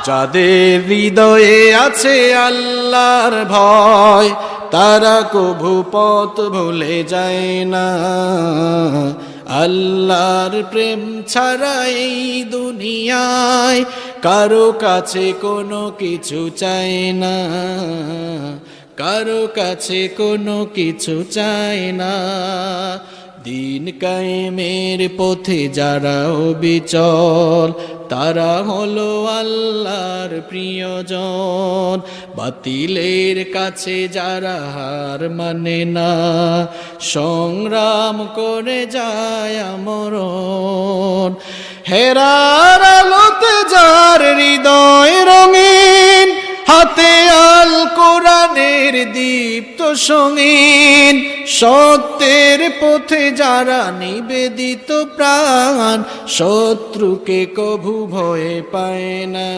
যাদের হৃদয়ে আছে আল্লাহর ভয়, তারা কভু পথ ভুলে যায় না। আল্লাহর প্রেম ছাড়া এই দুনিয়ায় কারো কাছে কোনো কিছু চায় না, কারো কাছে কোনো কিছু চায় না। দিন কায়েমের পথে যারা অবিচল, তারা হলো আল্লাহর প্রিয়জন। বাতিলের কাছে যারা হার মানে না, সংগ্রাম করে যায় আমরণ। হেরার আলোতে যার হৃদয় রঙিন, হাতে আল কোরআনের দীপ্ত সঙ্গীন। সত্যের পথে যারা নিবেদিত প্রাণ, শত্রুকে কভু ভয় পায় না।